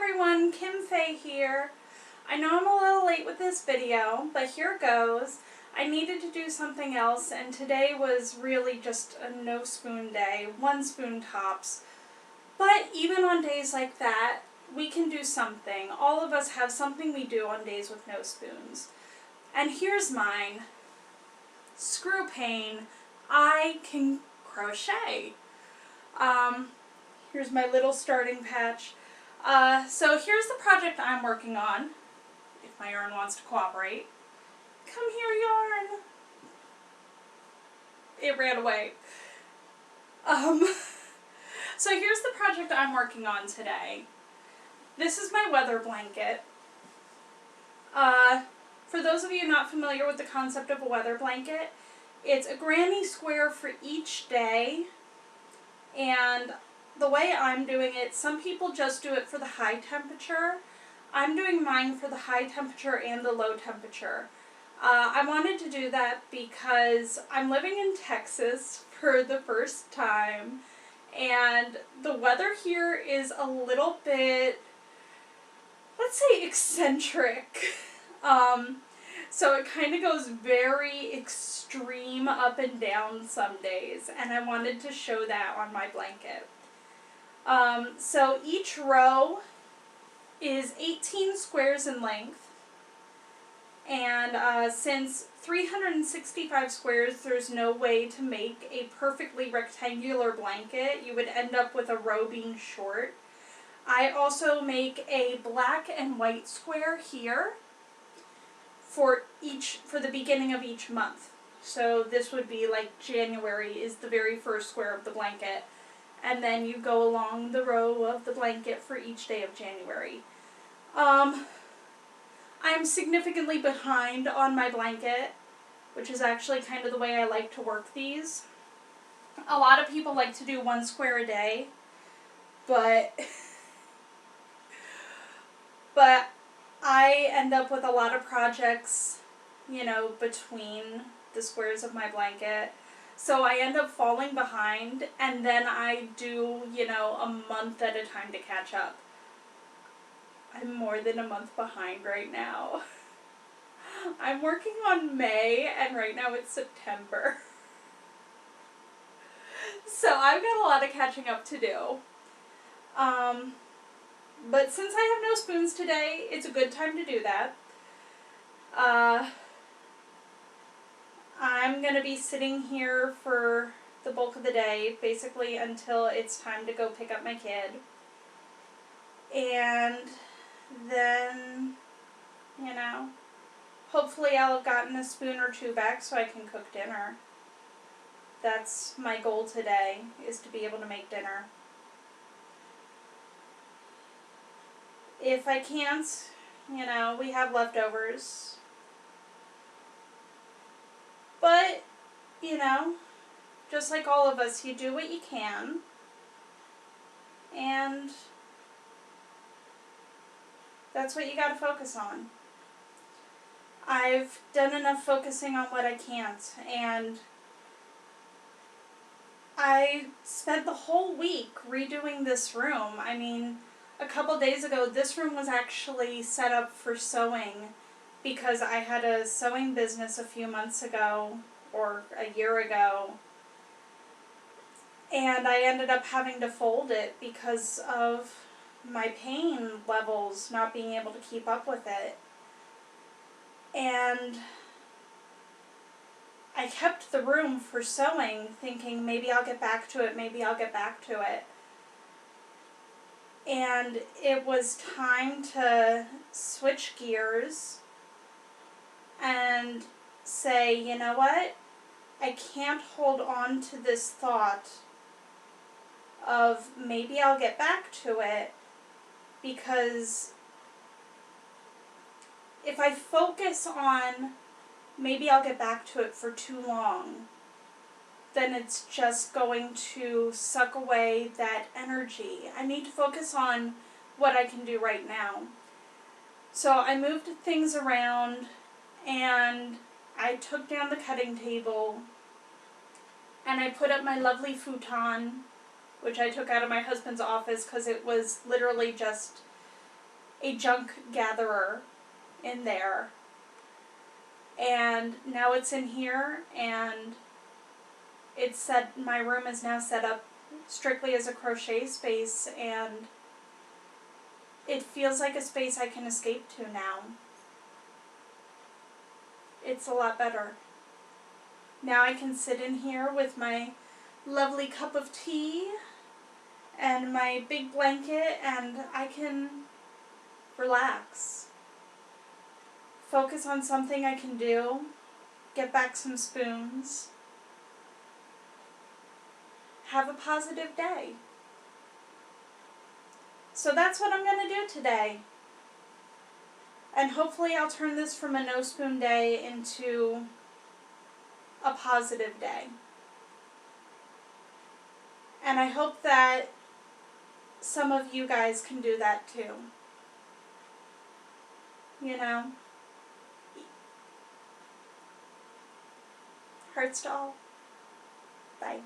everyone, Kim Faye here. I know I'm a little late with this video, but here goes. I needed to do something else, and today was really just a no spoon day, 1 spoon tops. But even on days like that, we can do something. All of us have something we do on days with no spoons. And here's mine. Screw pain, I can crochet. Here's my little starting patch. So here's the project I'm working on, if my yarn wants to cooperate. Come here, yarn. It ran away. So here's the project I'm working on today. This is my weather blanket. For those of you not familiar with the concept of a weather blanket, it's a granny square for each day, and the way I'm doing it, some people just do it for the high temperature. I'm doing mine for the high temperature and the low temperature. I wanted to do that because I'm living in Texas for the first time, and the weather here is a little bit, let's say, eccentric. So it kind of goes very extreme up and down some days, and I wanted to show that on my blanket. So each row is 18 squares in length, and since 365 squares, there's no way to make a perfectly rectangular blanket. You would end up with a row being short. I also make a black and white square here for the beginning of each month. So this would be like January is the very first square of the blanket, and then you go along the row of the blanket for each day of January. I'm significantly behind on my blanket, which is actually kind of the way I like to work these. A lot of people like to do 1 square a day, but I end up with a lot of projects, between the squares of my blanket. So I end up falling behind, and then I do, a month at a time to catch up. I'm more than a month behind right now. I'm working on May, and right now it's September. So I've got a lot of catching up to do. But since I have no spoons today, it's a good time to do that. I'm going to be sitting here for the bulk of the day, basically until it's time to go pick up my kid. And then, hopefully I'll have gotten a spoon or 2 back so I can cook dinner. That's my goal today, is to be able to make dinner. If I can't, we have leftovers. But, just like all of us, you do what you can. And that's what you gotta focus on. I've done enough focusing on what I can't, and I spent the whole week redoing this room. I mean, a couple days ago, this room was actually set up for sewing because I had a sewing business a few months ago, or a year ago, and I ended up having to fold it because of my pain levels, not being able to keep up with it. And I kept the room for sewing, thinking maybe I'll get back to it, maybe I'll get back to it. And it was time to switch gears and say, you know what? I can't hold on to this thought of maybe I'll get back to it, because if I focus on maybe I'll get back to it for too long, then it's just going to suck away that energy. I need to focus on what I can do right now. So I moved things around, and I took down the cutting table, and I put up my lovely futon, which I took out of my husband's office because it was literally just a junk gatherer in there. And now it's in here, and it's set, my room is now set up strictly as a crochet space, and it feels like a space I can escape to now. It's a lot better. Now I can sit in here with my lovely cup of tea and my big blanket, and I can relax. Focus on something I can do. Get back some spoons. Have a positive day. So that's what I'm going to do today. And hopefully I'll turn this from a no spoon day into a positive day. And I hope that some of you guys can do that too. You know? Hearts to all. Bye.